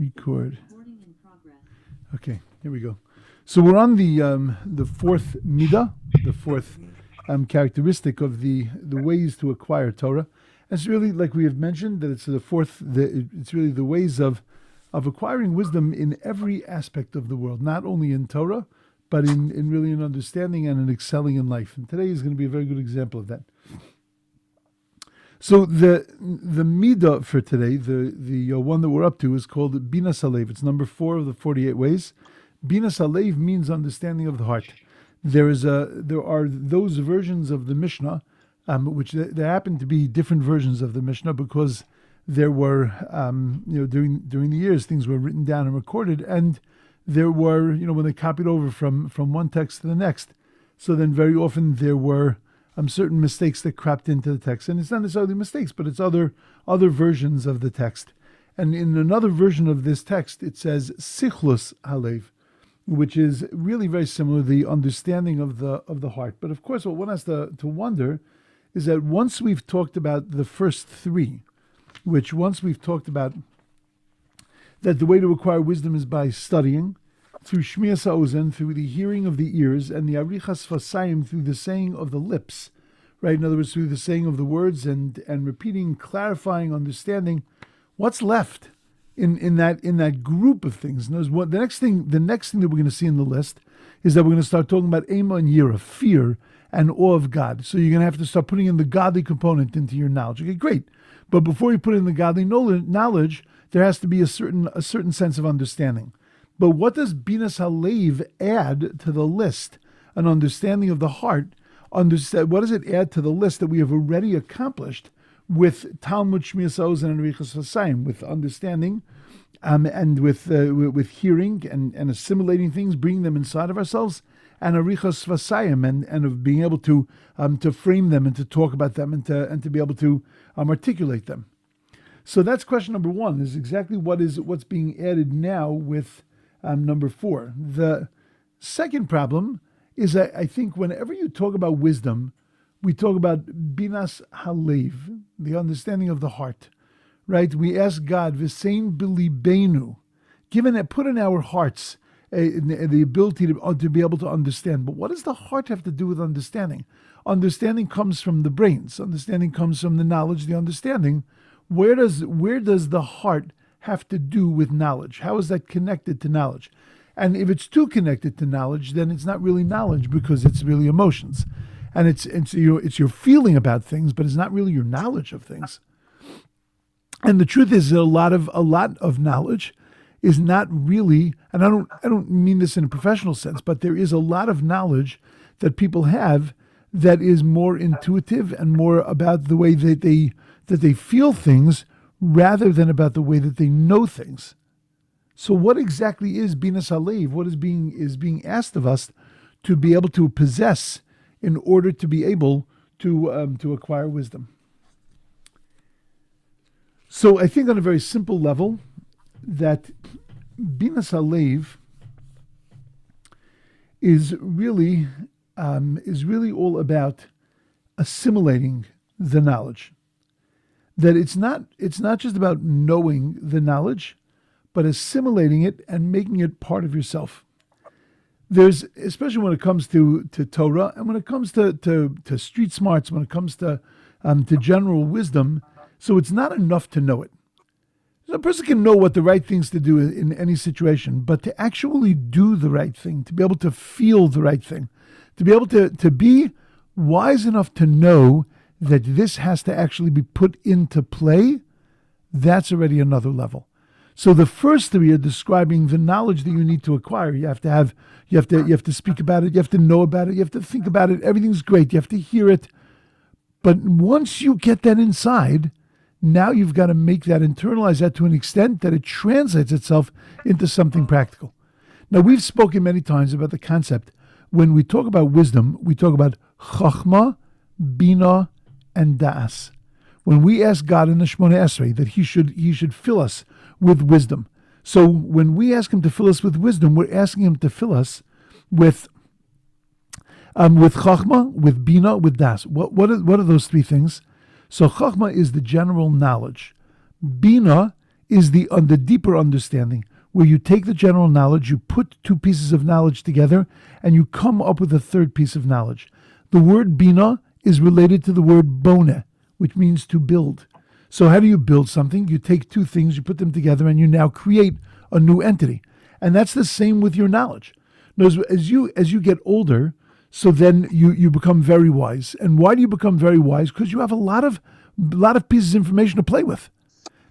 Record. Okay, here we go. So we're on the fourth midah, the fourth characteristic of the ways to acquire Torah. And it's really, like we have mentioned, that it's it's really the ways of acquiring wisdom in every aspect of the world, not only in Torah, but in really in understanding and in excelling in life. And today is going to be a very good example of that. So the midah for today, the one that we're up to, is called Bina Salev. It's number 4 of the 48 ways. Bina Salev means understanding of the heart. There are those versions of the Mishnah, which there happen to be different versions of the Mishnah because there were during the years things were written down and recorded, and there were when they copied over from one text to the next. So then very often there were certain mistakes that crept into the text, and it's not necessarily mistakes, but it's other versions of the text. And in another version of this text, it says Sichlus Halev, which is really very similar, the understanding of the heart. But of course, what one has to wonder is that once we've talked about the first 3, once we've talked about that the way to acquire wisdom is by studying, through Shmias HaOzen, through the hearing of the ears, and the Arichas Fasayim, through the saying of the lips, right? In other words, through the saying of the words and repeating, clarifying, understanding. What's left in that group of things? And the next thing that we're going to see in the list is that we're going to start talking about Ema and Yira, fear and awe of God. So you're going to have to start putting in the godly component into your knowledge. Okay, great. But before you put in the godly knowledge, there has to be a certain sense of understanding. But what does Bina Salev add to the list? An understanding of the heart. What does it add to the list that we have already accomplished with Talmud Shmias HaOzen and Arichas Fasayim, with understanding and with hearing and assimilating things, bringing them inside of ourselves, and Arichas Fasayim, and of being able to frame them and to talk about them and to be able to articulate them. So that's question number 1, is exactly what's being added now with number 4. The second problem is that I think whenever you talk about wisdom, we talk about binas halev, the understanding of the heart, right? We ask God, v'sein b'libeinu, put in our hearts the ability to be able to understand. But what does the heart have to do with understanding? Understanding comes from the brains. Understanding comes from the knowledge, the understanding. Where does the heart have to do with knowledge? How is that connected to knowledge? And if it's too connected to knowledge, then it's not really knowledge, because it's really emotions, and it's your feeling about things, but it's not really your knowledge of things. And the truth is that a lot of knowledge is not really, and I don't mean this in a professional sense, but there is a lot of knowledge that people have that is more intuitive and more about the way that they feel things, rather than about the way that they know things. So what exactly is Bina Salev? What is being asked of us to be able to possess in order to be able to acquire wisdom? So I think on a very simple level that Bina Salev is really all about assimilating the knowledge. That it's not just about knowing the knowledge, but assimilating it and making it part of yourself. There's, especially when it comes to Torah, and when it comes to street smarts, when it comes to general wisdom, so it's not enough to know it. A person can know what the right things to do in any situation, but to actually do the right thing, to be able to feel the right thing, to be able to be wise enough to know that this has to actually be put into play, that's already another level. So the first 3 are describing the knowledge that you need to acquire. You have to speak about it, you have to know about it, you have to think about it, everything's great, you have to hear it. But once you get that inside, now you've got to make that, internalize that to an extent that it translates itself into something practical. Now, we've spoken many times about the concept. When we talk about wisdom, we talk about chachma, bina, and da'as. When we ask God in the Shemona Esrei that He should fill us with wisdom. So when we ask Him to fill us with wisdom, we're asking Him to fill us with chachma, with bina, with da'as. What are those 3 things? So chachma is the general knowledge. Bina is the deeper understanding, where you take the general knowledge, you put two pieces of knowledge together, and you come up with a third piece of knowledge. The word bina is related to the word bone, which means to build. So how do you build something? You take two things, you put them together, and you now create a new entity. And that's the same with your knowledge. As you get older, so then you become very wise. And why do you become very wise? Because you have a lot of pieces of information to play with.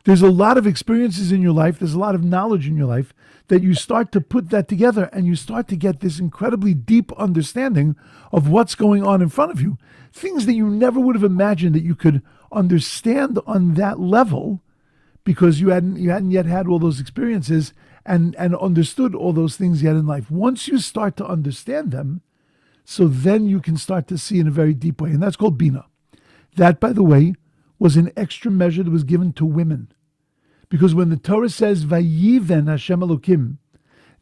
There's a lot of experiences in your life, there's a lot of knowledge in your life that you start to put that together, and you start to get this incredibly deep understanding of what's going on in front of you. Things that you never would have imagined that you could understand on that level, because you hadn't yet had all those experiences and understood all those things yet in life. Once you start to understand them, so then you can start to see in a very deep way. And that's called Bina. That, by the way, was an extra measure that was given to women. Because when the Torah says, Vayiven Hashem Elokim,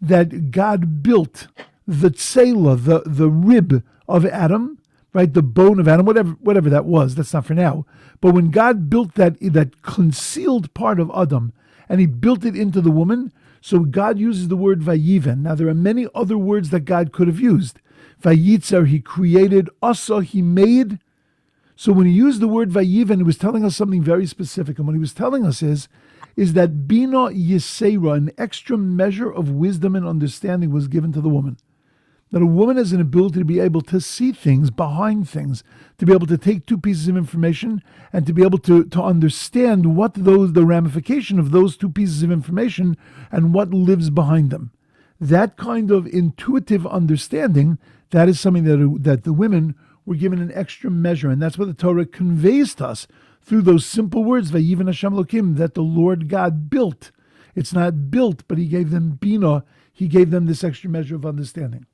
that God built the tselah, the rib of Adam, right, the bone of Adam, whatever that was, that's not for now. But when God built that concealed part of Adam, and he built it into the woman, so God uses the word Vayiven. Now, there are many other words that God could have used. Vayitzer, he created. Asa, he made. So when he used the word Vayiven, he was telling us something very specific. And what he was telling us is that Bina Yisera, an extra measure of wisdom and understanding, was given to the woman. That a woman has an ability to be able to see things behind things, to be able to take two pieces of information and to be able to understand what the ramification of those two pieces of information and what lives behind them. That kind of intuitive understanding, that is something that the women were given an extra measure, and that's what the Torah conveys to us through those simple words, Vayiven Hashem Elokim, that the Lord God built. It's not built, but he gave them Bina, he gave them this extra measure of understanding.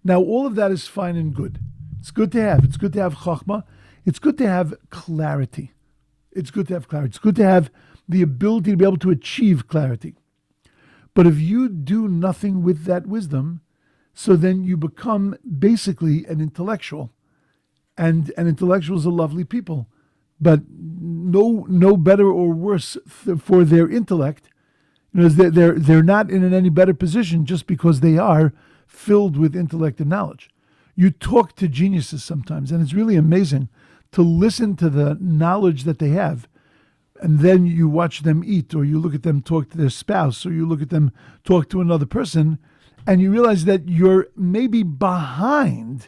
Now, all of that is fine and good. It's good to have. It's good to have chachma. It's good to have clarity. It's good to have clarity. It's good to have the ability to be able to achieve clarity. But if you do nothing with that wisdom, so then you become basically an intellectual. And intellectuals are lovely people, but no better or worse for their intellect. They're not in any better position just because they are filled with intellect and knowledge. You talk to geniuses sometimes, and it's really amazing to listen to the knowledge that they have. And then you watch them eat, or you look at them talk to their spouse, or you look at them talk to another person, and you realize that you're maybe behind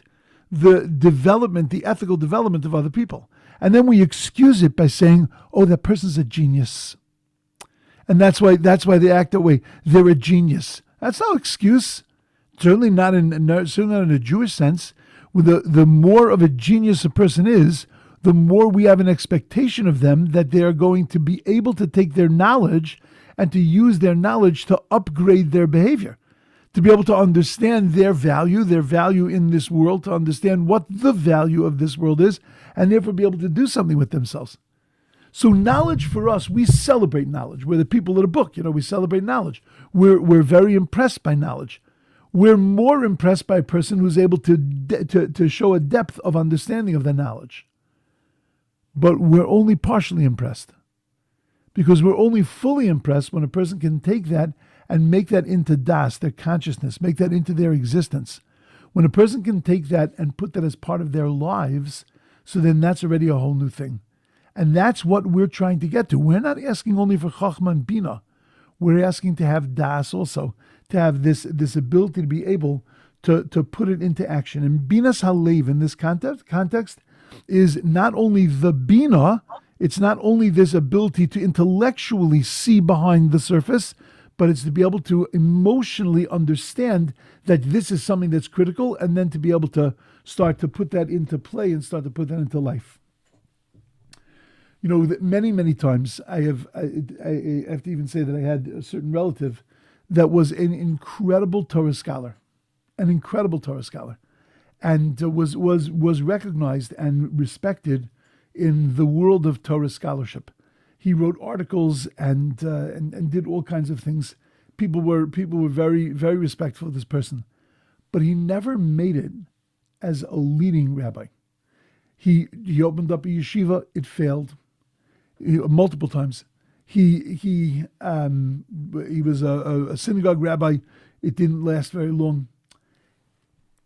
the development, the ethical development of other people. And then we excuse it by saying, oh, that person's a genius. And that's why they act that way. They're a genius. That's no excuse. Certainly not in a Jewish sense. The more of a genius a person is, the more we have an expectation of them that they are going to be able to take their knowledge and to use their knowledge to upgrade their behavior, to be able to understand their value in this world, to understand what the value of this world is, and therefore be able to do something with themselves. So knowledge for us, we celebrate knowledge. We're the people of the book, we celebrate knowledge. We're very impressed by knowledge. We're more impressed by a person who's able to show a depth of understanding of the knowledge. But we're only partially impressed, because we're only fully impressed when a person can take that and make that into das, their consciousness, make that into their existence. When a person can take that and put that as part of their lives, so then that's already a whole new thing. And that's what we're trying to get to. We're not asking only for chachma and bina. We're asking to have das also, to have this ability to be able to put it into action. And binas halev in this context is not only the bina, it's not only this ability to intellectually see behind the surface, but it's to be able to emotionally understand that this is something that's critical, and then to be able to start to put that into play and start to put that into life. Many, many times I have to even say that I had a certain relative that was an incredible Torah scholar, and was recognized and respected in the world of Torah scholarship. He wrote articles and did all kinds of things. People were very, very respectful of this person, but he never made it as a leading rabbi. He opened up a yeshiva, it failed multiple times. He was a synagogue rabbi. It didn't last very long.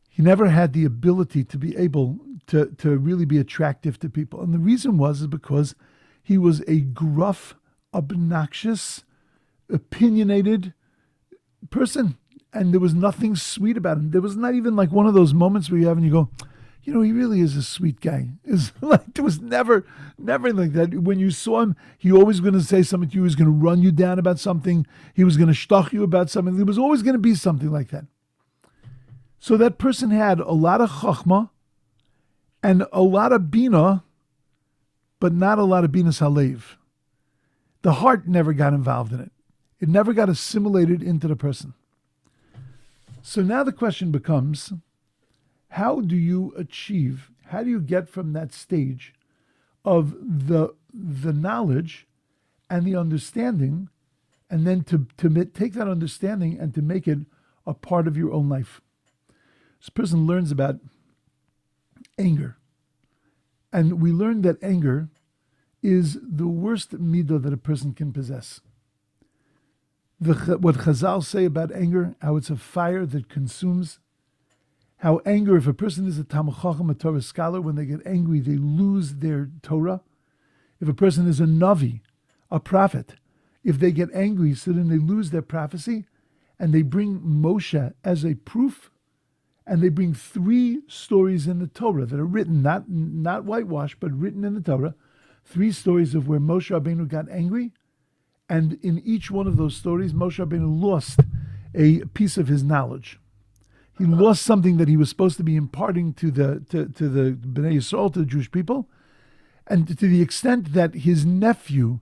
He never had the ability to be able to really be attractive to people. And the reason is because he was a gruff, obnoxious, opinionated person. And there was nothing sweet about him. There was not even like one of those moments where you have and you go, he really is a sweet guy. It's like there was never like that. When you saw him, he always going to say something to you. He was going to run you down about something. He was going to shtoch you about something. There was always going to be something like that. So that person had a lot of chachma and a lot of bina, but not a lot of binas halev. The heart never got involved in it. It never got assimilated into the person. So now the question becomes, how do you get from that stage of the knowledge and the understanding, and then to take that understanding and to make it a part of your own life? This person learns about anger. And we learn that anger is the worst midah that a person can possess. What Chazal say about anger, how it's a fire that consumes, how anger, if a person is a Talmid Chacham, a Torah scholar, when they get angry, they lose their Torah. If a person is a Navi, a prophet, if they get angry, so then they lose their prophecy, and they bring Moshe as a proof, and they bring 3 stories in the Torah that are written, not whitewashed, but written in the Torah, 3 stories of where Moshe Rabbeinu got angry, and in each one of those stories, Moshe Rabbeinu lost a piece of his knowledge. He lost something that he was supposed to be imparting to the Bnei Yisrael, to the Jewish people, and to the extent that his nephew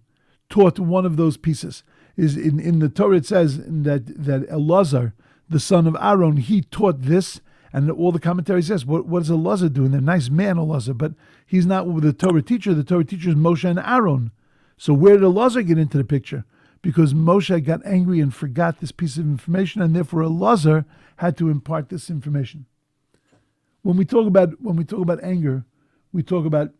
taught one of those pieces. In the Torah it says that Elazar, the son of Aaron, he taught this, and all the commentary says, what does Elazar do? And they're nice man, Elazar, but he's not the Torah teacher. The Torah teacher is Moshe and Aaron. So where did Elazar get into the picture? Because Moshe got angry and forgot this piece of information, and therefore Elazar had to impart this information. When we talk about anger, we talk about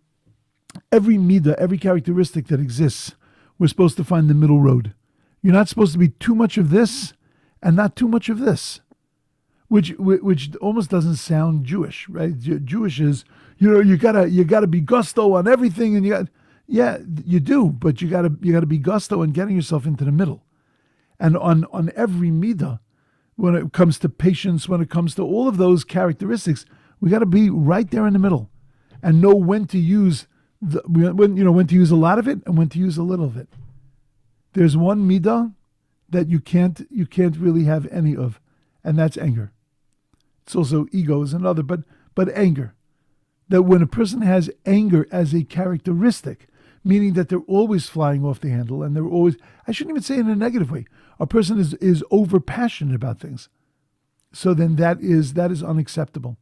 every midah, every characteristic that exists. We're supposed to find the middle road. You're not supposed to be too much of this and not too much of this, which almost doesn't sound Jewish, right? Jewish is, you gotta be gusto on everything, and yeah, you do, but you gotta be gusto in getting yourself into the middle, and on every midah, when it comes to patience, when it comes to all of those characteristics, we gotta be right there in the middle, and know when to use when to use a lot of it and when to use a little of it. There's one midah that you can't really have any of, and that's anger. It's also ego is another, but anger. That when a person has anger as a characteristic, meaning that they're always flying off the handle, and they're always, I shouldn't even say in a negative way, a person is over passionate about things. So then that is unacceptable,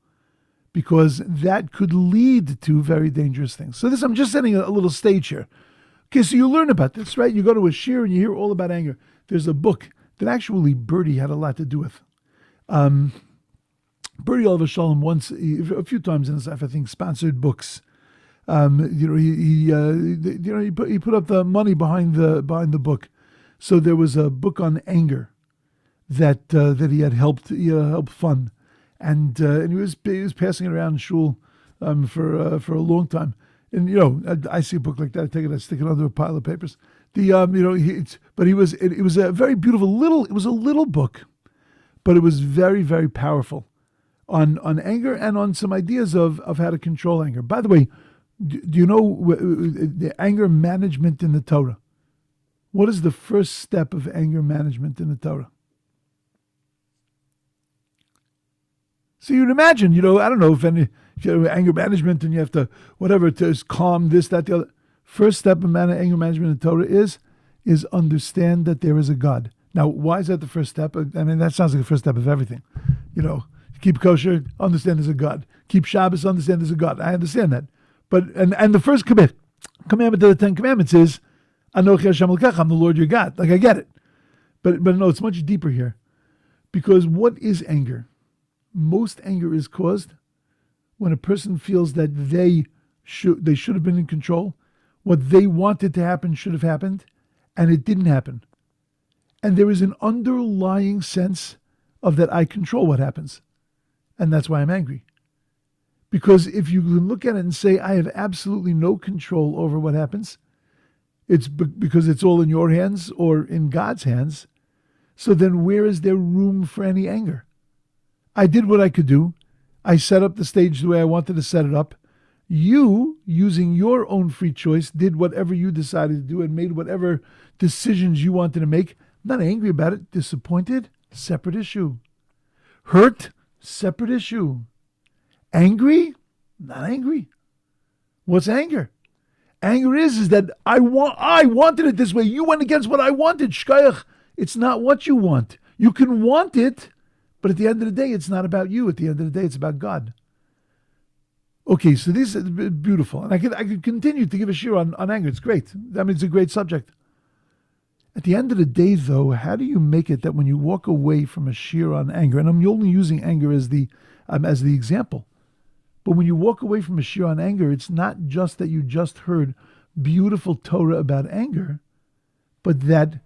because that could lead to very dangerous things. So I'm just setting a little stage here. Okay, so you learn about this, right? You go to a shir and you hear all about anger. There's a book that actually Birdie had a lot to do with. Birdie Oliver Shalom once, a few times in his life, I think, sponsored books. He put up the money behind the book. So there was a book on anger that he had helped fund, and he was passing it around in shul for a long time. And I see a book like that, I take it, I stick it under a pile of papers. It was a very beautiful it was a little book, but it was very, very powerful on anger and on some ideas of how to control anger. By the way, do you know the anger management in the Torah? What is the first step of anger management in the Torah? So you'd imagine, I don't know if you have anger management and you have to, whatever, to calm this, that, the other. First step of anger management in the Torah is understand that there is a God. Now, why is that the first step? I mean, that sounds like the first step of everything. Keep kosher, understand there's a God. Keep Shabbos, understand there's a God. I understand that. But and the first commandment of the 10 Commandments is, Anochi Hashem Elokecha, I'm the Lord your God. Like, I get it. But no, it's much deeper here. Because what is anger? Most anger is caused when a person feels that they should have been in control. What they wanted to happen should have happened, and it didn't happen. And there is an underlying sense of that I control what happens. And that's why I'm angry. Because if you look at it and say, I have absolutely no control over what happens, it's because it's all in your hands or in God's hands. So then where is there room for any anger? I did what I could do. I set up the stage the way I wanted to set it up. You, using your own free choice, did whatever you decided to do and made whatever decisions you wanted to make. I'm not angry about it. Disappointed? Separate issue. Hurt? Separate issue. Angry? Not angry. What's anger? Anger is that I wanted it this way. You went against what I wanted. Shkayach. It's not what you want. You can want it, but at the end of the day, it's not about you. At the end of the day, it's about God. Okay, so this is beautiful. And I could continue to give a shir on anger. It's great. I mean, it's a great subject. At the end of the day, though, how do you make it that when you walk away from a shir on anger, and I'm only using anger as the example, but when you walk away from a shir on anger, it's not just that you just heard beautiful Torah about anger, but that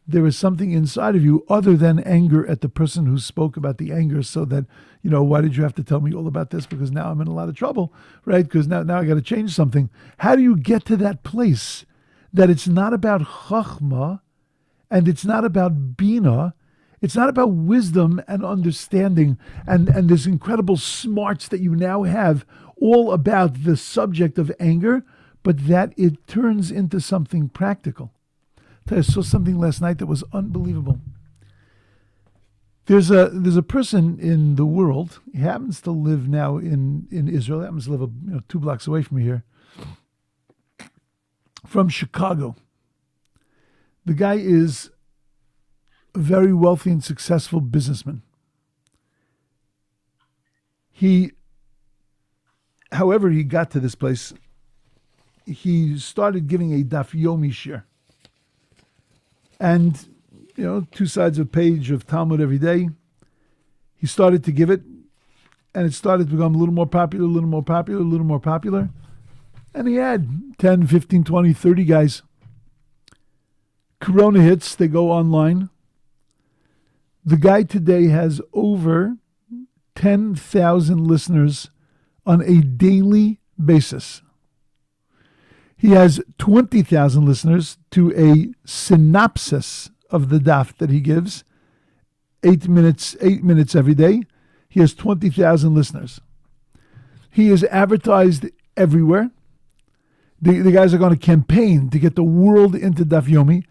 there is something inside of you other than anger at the person who spoke about the anger, so that, why did you have to tell me all about this? Because now I'm in a lot of trouble, right? Because now I got to change something. How do you get to that place that it's not about chachma and it's not about bina, it's not about wisdom and understanding and this incredible smarts that you now have all about the subject of anger, but that it turns into something practical? I saw something last night that was unbelievable. There's a person in the world. He happens to live now in Israel. He happens to live 2 blocks away from here. From Chicago. The guy is a very wealthy and successful businessman. However he got to this place, he started giving a daf yomi shir. And, 2 sides of a page of Talmud every day. He started to give it, and it started to become a little more popular, a little more popular, a little more popular. And he had 10, 15, 20, 30 guys. Corona hits, they go online. The guy today has over 10,000 listeners on a daily basis. He has 20,000 listeners to a synopsis of the daf that he gives, 8 minutes every day. He has 20,000 listeners. He is advertised everywhere. The guys are going to campaign to get the world into daf yomi.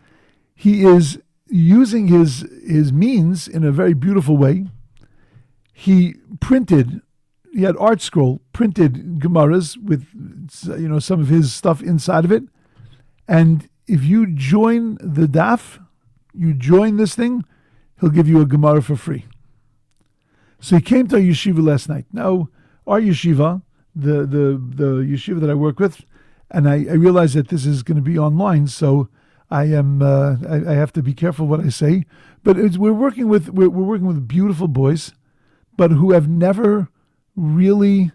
He is using his means in a very beautiful way. He had Art Scroll printed Gemaras with some of his stuff inside of it. And if you join the daf, you join this thing, he'll give you a Gemara for free. So he came to our yeshiva last night. Now, our yeshiva, the yeshiva that I work with, and I realize that this is going to be online, so I have to be careful what I say. But we're working with beautiful boys, but who have never really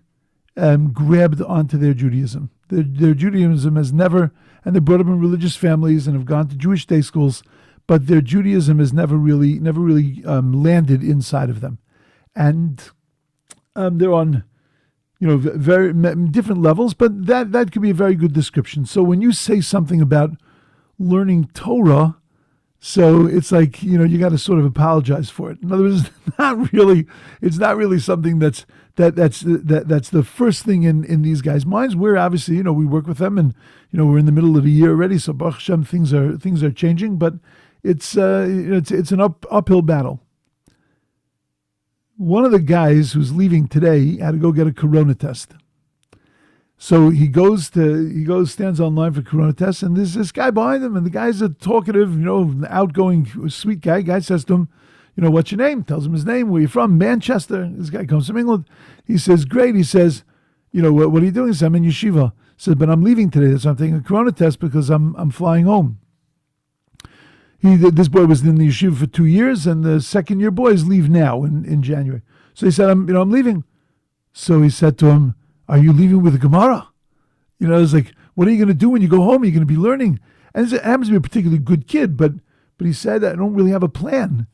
grabbed onto their Judaism. Their Judaism has never, and they're brought up in religious families and have gone to Jewish day schools, but their Judaism has never really landed inside of them, and they're on very different levels. But that could be a very good description. So when you say something about learning Torah, so it's like you got to sort of apologize for it. In other words, it's not really something that's the first thing in these guys' minds. We're obviously we work with them, and we're in the middle of the year already, so Baruch Hashem, things are changing, but it's an uphill battle. One of the guys who's leaving today had to go get a corona test. So he stands online for corona tests, and there's this guy behind him, and the guy's a talkative, outgoing, sweet guy. Guy says to him, what's your name? Tells him his name. Where you from? Manchester. This guy comes from England. He says, great. He says, what are you doing? He says, I'm in yeshiva. He says, but I'm leaving today. So I'm taking a corona test because I'm flying home. This boy was in the yeshiva for 2 years, and the second year boys leave now in January. So he said, I'm leaving. So he said to him, are you leaving with a Gemara? It's like, what are you going to do when you go home? Are you going to be learning? And it happens to be a particularly good kid, but he said, I don't really have a plan.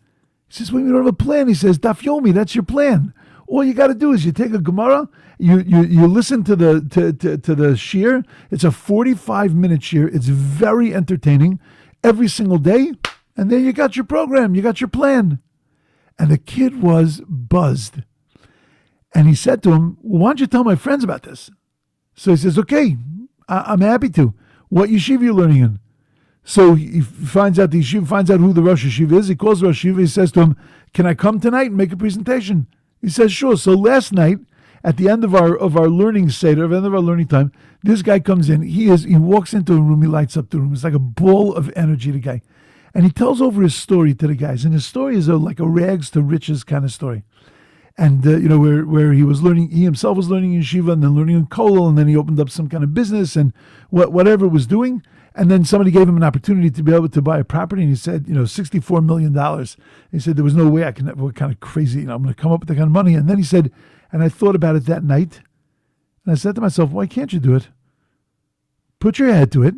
He says, well, you don't have a plan. He says, Daf Yomi, that's your plan. All you got to do is you take a Gemara, you listen to the shir. It's a 45-minute shir. It's very entertaining every single day. And then you got your program. You got your plan. And the kid was buzzed. And he said to him, well, why don't you tell my friends about this? So he says, okay, I'm happy to. What yeshiva are you learning in? So he finds out the yeshiva, finds out who the Rosh Yeshiva is. He calls the Rosh Yeshiva. He says to him, can I come tonight and make a presentation? He says, sure. So last night, at the end of our learning seder, at the end of our learning time, this guy comes in. He walks into a room. He lights up the room. It's like a ball of energy, the guy. And he tells over his story to the guys. And his story is like a rags to riches kind of story. And, where he was learning, he himself was learning in yeshiva and then learning in kollel, and then he opened up some kind of business and whatever it was doing. And then somebody gave him an opportunity to be able to buy a property. And he said, $64 million. He said, there was no way I can, what kind of crazy, I'm going to come up with that kind of money. And then he said, and I thought about it that night. And I said to myself, why can't you do it? Put your head to it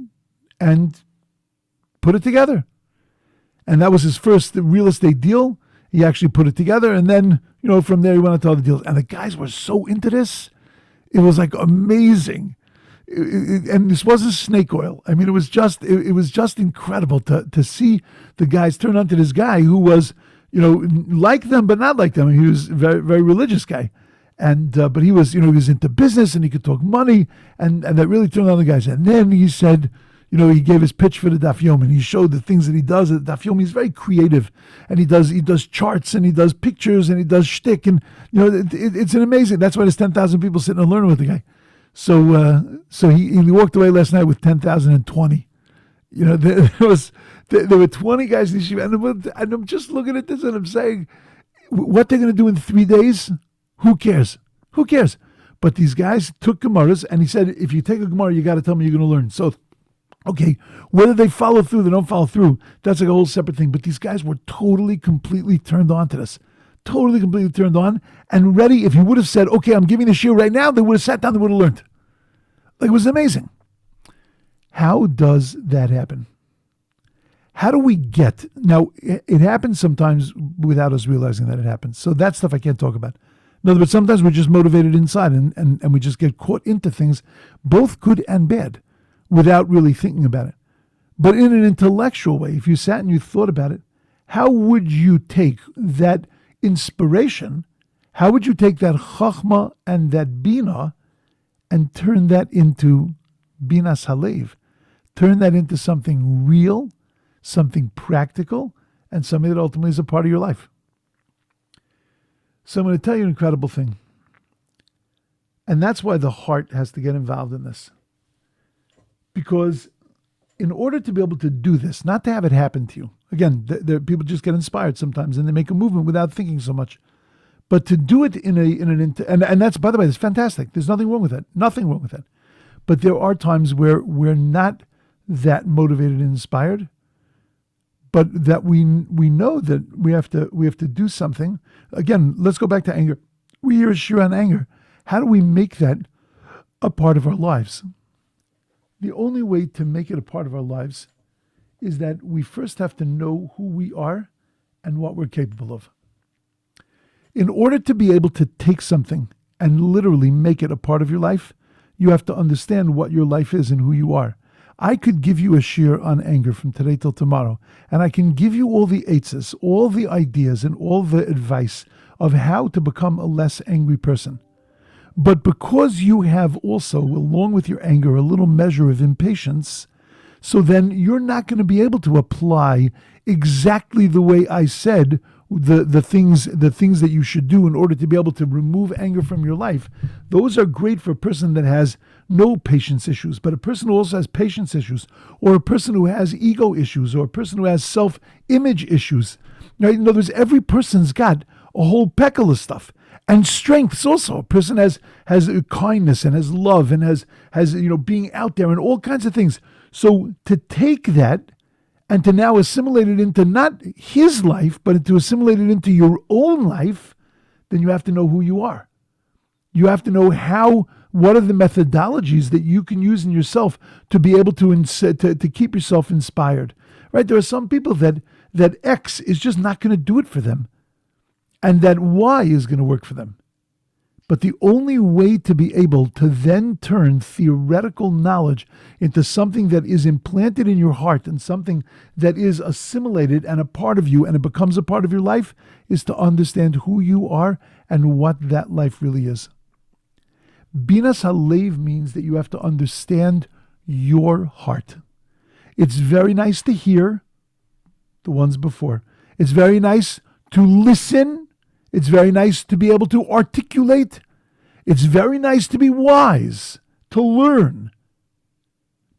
and put it together. And that was his first real estate deal. He actually put it together. And then, from there he went into other deals. And the guys were so into this. It was like amazing. And this wasn't snake oil. I mean, it was just incredible to see the guys turn onto this guy who was, like them, but not like them. He was a very, very religious guy. And, but he was, he was into business and he could talk money and that really turned on the guys. And then he said, he gave his pitch for the Daf Yomi and he showed the things that he does at Daf Yomi. He's very creative and he does charts and he does pictures and he does shtick and, it's an amazing, that's why there's 10,000 people sitting and learning with the guy. So he walked away last night with 10,020. There were 20 guys in the yeshiva, and I'm just looking at this and I'm saying, what they're going to do in 3 days? Who cares? Who cares? But these guys took Gemaras, and he said, if you take a Gemara, you got to tell me you're going to learn. So, okay, whether they follow through, they don't follow through, that's like a whole separate thing. But these guys were totally, completely turned on to this. Totally, completely turned on and ready. If he would have said, okay, I'm giving the shir right now, they would have sat down, they would have learned. Like, it was amazing. How does that happen? How do we get, now, it happens sometimes without us realizing that it happens. So that stuff I can't talk about. In other words, sometimes we're just motivated inside and we just get caught into things, both good and bad, without really thinking about it. But in an intellectual way, if you sat and you thought about it, how would you take that inspiration, how would you take that chachma and that bina and turn that into binas halev, turn that into something real, something practical, and something that ultimately is a part of your life? So I'm going to tell you an incredible thing. And that's why the heart has to get involved in this. Because in order to be able to do this, not to have it happen to you, again, people just get inspired sometimes and they make a movement without thinking so much. But to do it and that's, by the way, that's fantastic. There's nothing wrong with that. Nothing wrong with that. But there are times where we're not that motivated and inspired, but that we know that we have to do something. Again, let's go back to anger. We hear a shir on anger. How do we make that a part of our lives? The only way to make it a part of our lives is that we first have to know who we are and what we're capable of. In order to be able to take something and literally make it a part of your life, you have to understand what your life is and who you are. I could give you a shir on anger from today till tomorrow, and I can give you all the eitzes, all the ideas, and all the advice of how to become a less angry person. But because you have also, along with your anger, a little measure of impatience, so then you're not going to be able to apply exactly the way I said the things that you should do in order to be able to remove anger from your life. Those are great for a person that has no patience issues, but a person who also has patience issues, or a person who has ego issues, or a person who has self-image issues. Now, in other words, every person's got a whole peckle of stuff. And strengths also. A person has kindness and has love and has being out there and all kinds of things. So to take that and to now assimilate it into not his life, but to assimilate it into your own life, then you have to know who you are. You have to know what are the methodologies that you can use in yourself to be able to keep yourself inspired, right? There are some people that X is just not going to do it for them, and that Y is going to work for them. But the only way to be able to then turn theoretical knowledge into something that is implanted in your heart and something that is assimilated and a part of you and it becomes a part of your life is to understand who you are and what that life really is. Binas Halev means that you have to understand your heart. It's very nice to hear the ones before. It's very nice to listen. It's very nice to be able to articulate. It's very nice to be wise, to learn.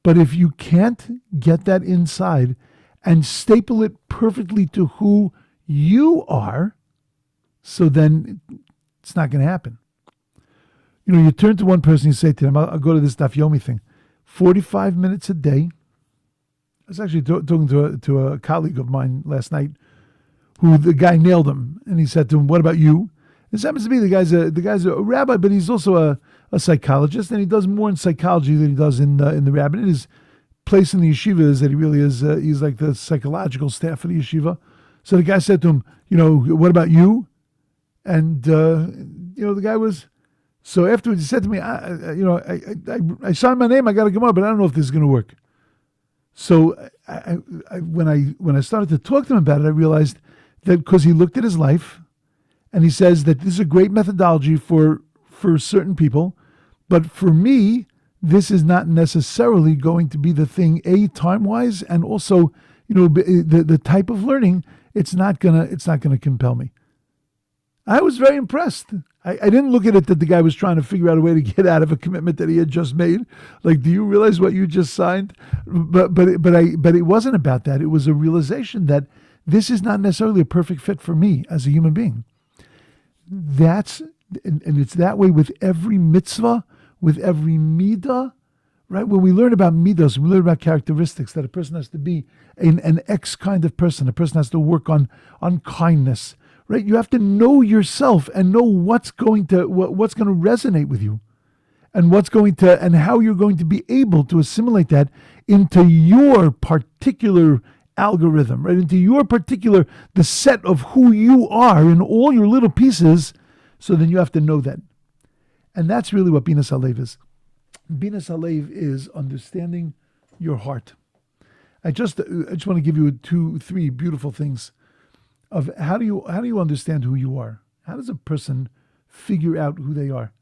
But if you can't get that inside and staple it perfectly to who you are, so then it's not going to happen. You turn to one person, you say to them, I'll go to this Daf Yomi thing. 45 minutes a day. I was actually talking to a colleague of mine last night who the guy nailed him. And he said to him, what about you? This happens to be the guy's a rabbi, but he's also a psychologist, and he does more in psychology than he does in the rabbinate. His place in the yeshiva is that he really is, he's like the psychological staff of the yeshiva. So the guy said to him, what about you? And, the guy was... So afterwards, he said to me, I signed my name. I got to come up, but I don't know if this is going to work. So when I started to talk to him about it, I realized that because he looked at his life, and he says that this is a great methodology for certain people, but for me, this is not necessarily going to be the thing. Time-wise, and also, the type of learning, it's not gonna compel me. I was very impressed. I didn't look at it that the guy was trying to figure out a way to get out of a commitment that he had just made. Like, do you realize what you just signed? But it wasn't about that. It was a realization that this is not necessarily a perfect fit for me as a human being. And it's that way with every mitzvah, with every midah, right? When we learn about midos, we learn about characteristics that a person has to be an X kind of person. A person has to work on kindness. Right, you have to know yourself and know what's going to resonate with you, and and how you're going to be able to assimilate that into your particular algorithm, right? Into your particular the set of who you are in all your little pieces. So then you have to know that, and that's really what Binas Halev is. Binas Halev is understanding your heart. I just want to give you 2-3 beautiful things of how do you understand who you are? How does a person figure out who they are?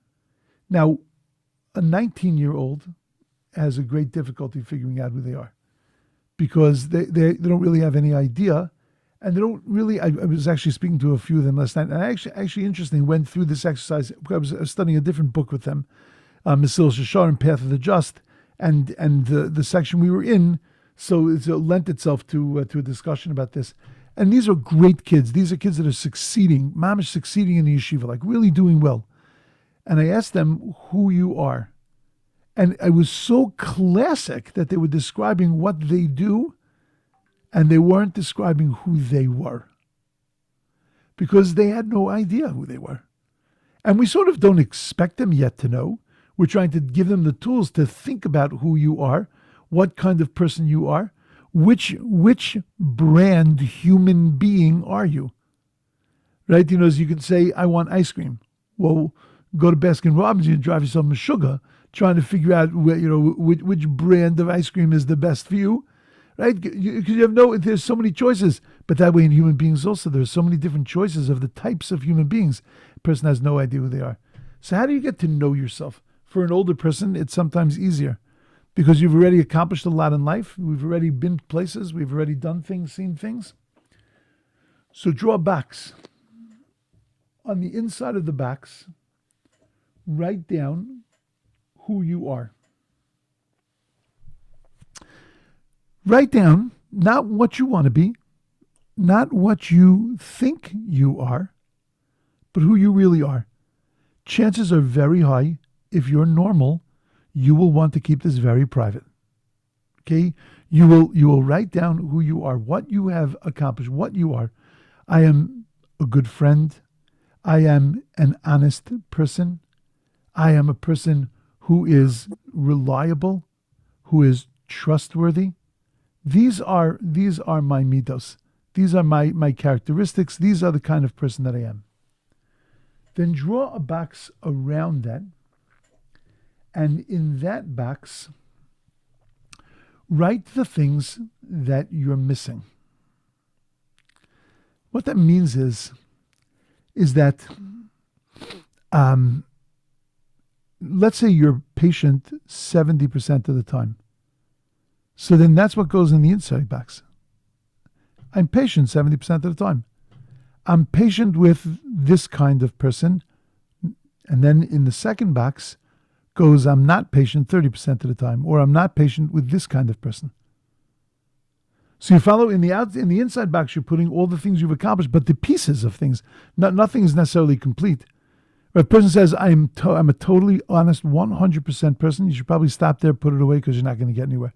Now, a 19-year-old has a great difficulty figuring out who they are because they don't really have any idea, and they don't really. I was actually speaking to a few of them last night, and I actually interestingly went through this exercise. I was studying a different book with them, Mesil Shashar and Path of the Just, and the section we were in, so it lent itself to a discussion about this. And these are great kids. These are kids that are succeeding, mamish succeeding in the yeshiva, like really doing well. And I asked them who you are. And it was so classic that they were describing what they do, and they weren't describing who they were. Because they had no idea who they were. And we sort of don't expect them yet to know. We're trying to give them the tools to think about who you are, what kind of person you are. Which brand human being are you? Right? As you can say, I want ice cream. Well, go to Baskin Robbins and drive yourself a sugar, trying to figure out which brand of ice cream is the best for you. Right? Because there's so many choices. But that way in human beings also, there's so many different choices of the types of human beings. A person has no idea who they are. So how do you get to know yourself? For an older person, it's sometimes easier. Because you've already accomplished a lot in life. We've already been places. We've already done things, seen things. So draw a box. On the inside of the box, write down who you are. Write down not what you want to be, not what you think you are, but who you really are. Chances are very high, if you're normal, you will want to keep this very private. Okay? You will write down who you are, what you have accomplished, what you are. I am a good friend. I am an honest person. I am a person who is reliable, who is trustworthy. These are my midos. These are my characteristics. These are the kind of person that I am. Then draw a box around that, and in that box, write the things that you're missing. What that means is that let's say you're patient 70% of the time. So then that's what goes in the inside box. I'm patient 70% of the time. I'm patient with this kind of person. And then in the second box goes, I'm not patient 30% of the time, or I'm not patient with this kind of person. So you follow in the inside box, you're putting all the things you've accomplished, but the pieces of things. Nothing is necessarily complete. If a person says, I'm a totally honest 100% person, you should probably stop there, put it away, because you're not going to get anywhere.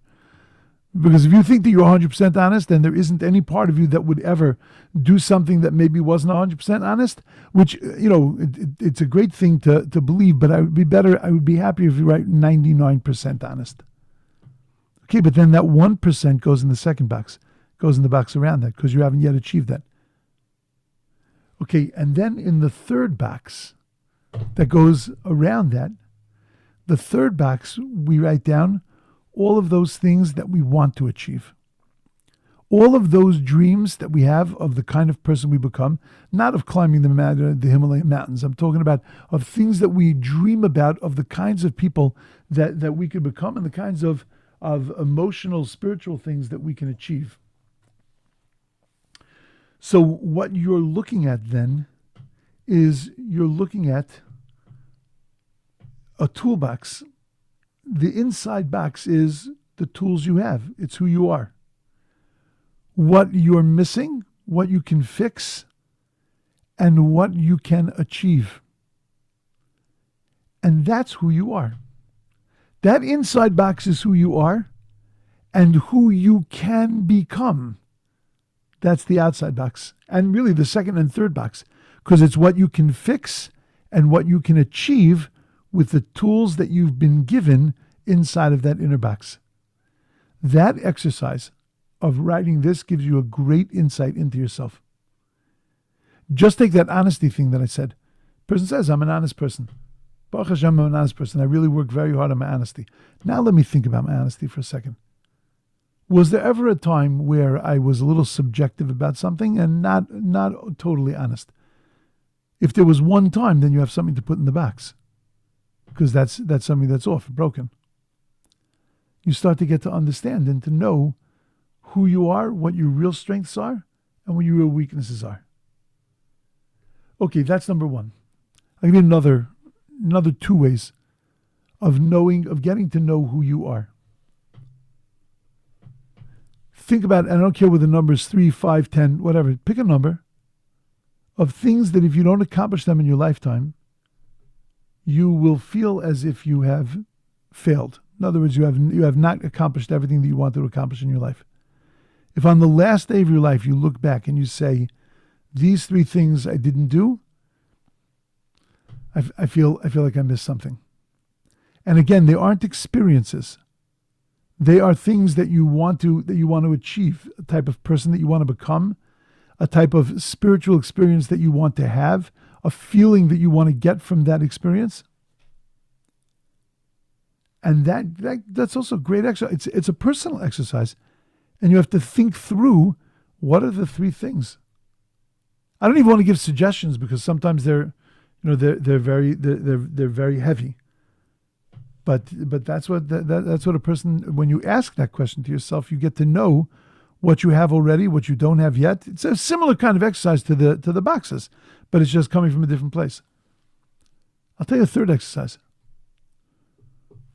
Because if you think that you're 100% honest, then there isn't any part of you that would ever do something that maybe wasn't 100% honest, which, it's a great thing to believe, but I would be happier if you write 99% honest. Okay, but then that 1% goes in the second box, goes in the box around that, because you haven't yet achieved that. Okay, and then in the third box that goes around that, the third box, we write down all of those things that we want to achieve. All of those dreams that we have of the kind of person we become, not of climbing the Himalayan mountains. I'm talking about of things that we dream about, of the kinds of people that we could become, and the kinds of emotional, spiritual things that we can achieve. So what you're looking at then is you're looking at a toolbox. The inside box is the tools you have. It's who you are. What you're missing, what you can fix, and what you can achieve. And that's who you are. That inside box is who you are and who you can become. That's the outside box. And really the second and third box, because it's what you can fix and what you can achieve with the tools that you've been given inside of that inner box. That exercise of writing this gives you a great insight into yourself. Just take that honesty thing that I said. Person says, I'm an honest person. Baruch Hashem, I'm an honest person. I really work very hard on my honesty. Now let me think about my honesty for a second. Was there ever a time where I was a little subjective about something and not totally honest? If there was one time, then you have something to put in the box, because that's something that's off, broken. You start to get to understand and to know who you are, what your real strengths are, and what your real weaknesses are. Okay, that's number one. I'll give you another 2 ways of getting to know who you are. Think about, and I don't care whether the number is 3, 5, 10, whatever. Pick a number of things that if you don't accomplish them in your lifetime, you will feel as if you have failed. In other words, you have not accomplished everything that you wanted to accomplish in your life. If on the last day of your life you look back and you say, these 3 things I didn't do, I feel like I missed something. And again, they aren't experiences. They are things that you want to achieve, a type of person that you want to become, a type of spiritual experience that you want to have, a feeling that you want to get from that experience. And that's also a great exercise. It's a personal exercise. And you have to think through, what are the 3 things? I don't even want to give suggestions, because sometimes they're very heavy. But that's what a person, when you ask that question to yourself, you get to know what you have already, what you don't have yet. It's a similar kind of exercise to the boxes, but it's just coming from a different place. I'll tell you a third exercise.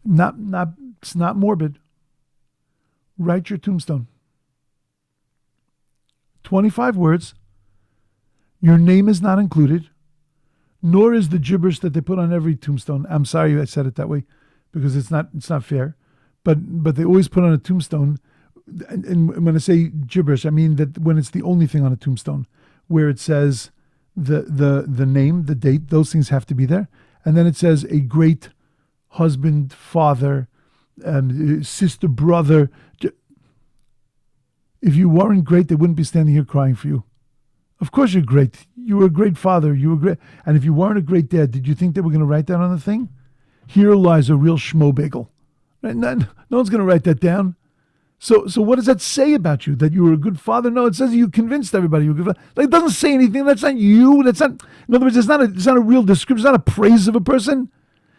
It's not morbid. Write your tombstone. 25 words. Your name is not included, nor is the gibberish that they put on every tombstone. I'm sorry I said it that way, because it's not fair. But they always put on a tombstone, and when I say gibberish, I mean that when it's the only thing on a tombstone, where it says the name, the date, those things have to be there. And then it says a great husband, father, sister, brother. If you weren't great, they wouldn't be standing here crying for you. Of course you're great. You were a great father. You were great. And if you weren't a great dad, did you think they were going to write that on the thing? Here lies a real schmo-bagel. Right? No one's going to write that down. So what does that say about you? That you were a good father? No, it says you convinced everybody you were a good father. Like, it doesn't say anything. That's not you. That's not. In other words, it's not a real description. It's not a praise of a person.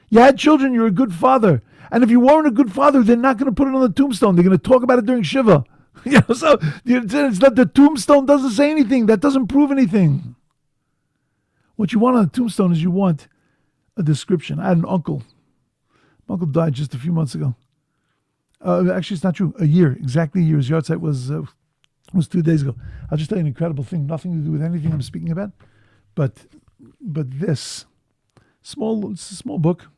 You had children. You're a good father. And if you weren't a good father, they're not going to put it on the tombstone. They're going to talk about it during Shiva. So it's not, the tombstone doesn't say anything. That doesn't prove anything. What you want on the tombstone is you want a description. I had an uncle. My uncle died just a few months ago. Actually, it's not true. A year, exactly a year. His yahrzeit was 2 days ago. I'll just tell you an incredible thing. Nothing to do with anything I'm speaking about, but this it's a small book.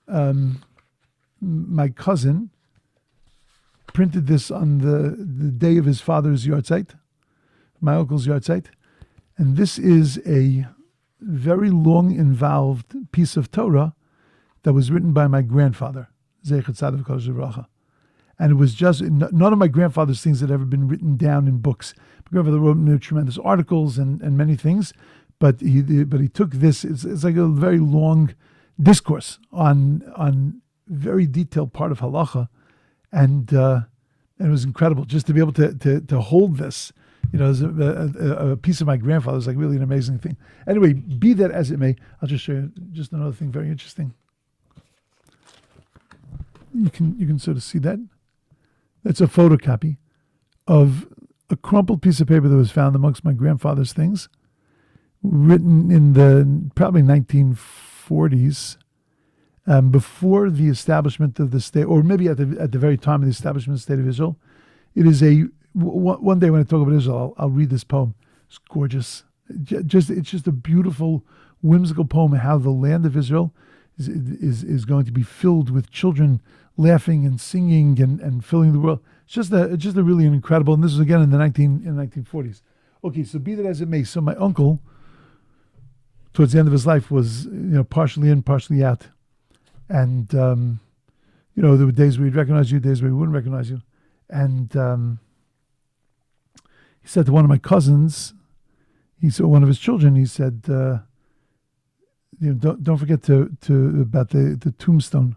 My cousin printed this on the day of his father's yahrzeit, my uncle's yahrzeit, and this is a very long, involved piece of Torah that was written by my grandfather. And it was just, none of my grandfather's things had ever been written down in books. My grandfather wrote tremendous articles and many things, but he took this, it's like a very long discourse on very detailed part of halacha, and it was incredible just to be able to hold this, as a piece of my grandfather's, like really an amazing thing. Anyway, be that as it may, I'll just show you just another thing very interesting. You can sort of see that. That's a photocopy of a crumpled piece of paper that was found amongst my grandfather's things, written in the probably 1940s, before the establishment of the state, or maybe at the very time of the establishment of the state of Israel. It is one day when I talk about Israel, I'll read this poem. It's gorgeous. It's just a beautiful, whimsical poem of how the land of Israel is going to be filled with children laughing and singing and filling the world. It's just a really incredible, and this was again in the 1940s. Okay, so be that as it may, so my uncle, towards the end of his life, was partially in, partially out, and there were days where he'd recognize you, days where he wouldn't recognize you, and he said to one of my cousins, he saw one of his children, he said, don't forget to about the tombstone.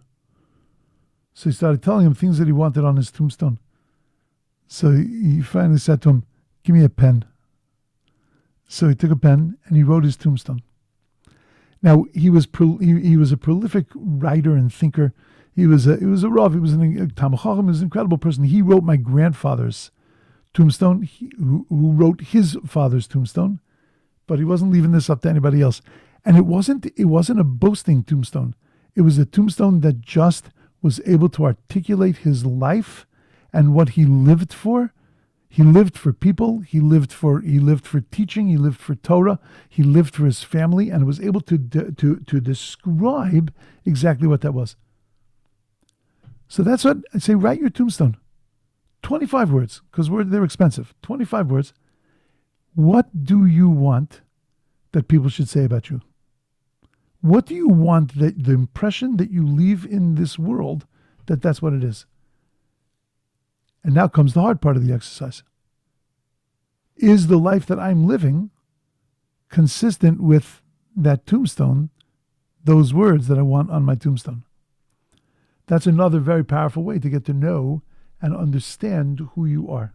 So he started telling him things that he wanted on his tombstone. So he finally said to him, "Give me a pen." So he took a pen and he wrote his tombstone. Now he was a prolific writer and thinker. He was a Rav. He was a Talmid Chacham. He was an incredible person. He wrote my grandfather's tombstone. Who wrote his father's tombstone, but he wasn't leaving this up to anybody else. And it wasn't a boasting tombstone. It was a tombstone that just was able to articulate his life and what he lived for. He lived for people. He lived for teaching. He lived for Torah. He lived for his family, and was able to describe exactly what that was. So that's what I say. Write your tombstone. 25 words, because they're expensive. 25 words. What do you want that people should say about you? What do you want, that the impression that you leave in this world, that's what it is? And now comes the hard part of the exercise. Is the life that I'm living consistent with that tombstone, those words that I want on my tombstone? That's another very powerful way to get to know and understand who you are.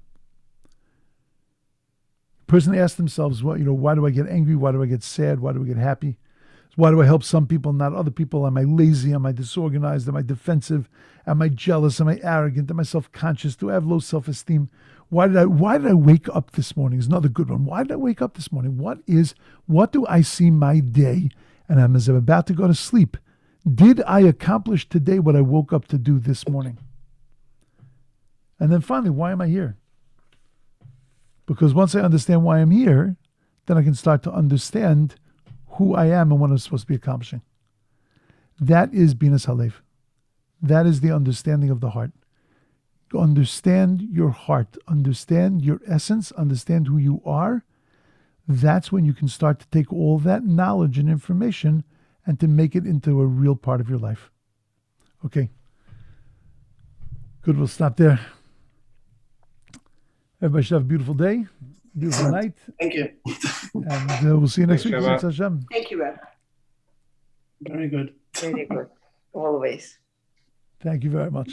The person asks themselves, why do I get angry? Why do I get sad? Why do I get happy? Why do I help some people, not other people? Am I lazy? Am I disorganized? Am I defensive? Am I jealous? Am I arrogant? Am I self-conscious? Do I have low self-esteem? Why did I wake up this morning? Is another good one. Why did I wake up this morning? What do I see my day? And as I'm about to go to sleep, did I accomplish today what I woke up to do this morning? And then finally, why am I here? Because once I understand why I'm here, then I can start to understand who I am and what I'm supposed to be accomplishing. That is Binas Halev. That is the understanding of the heart. Understand your heart. Understand your essence. Understand who you are. That's when you can start to take all that knowledge and information and to make it into a real part of your life. Okay. Good, we'll stop there. Everybody should have a beautiful day, beautiful night. Thank you. And we'll see you next week. Shabbat. Hashem. Thank you, Rabbi. Very good. Very good. Always. Thank you very much.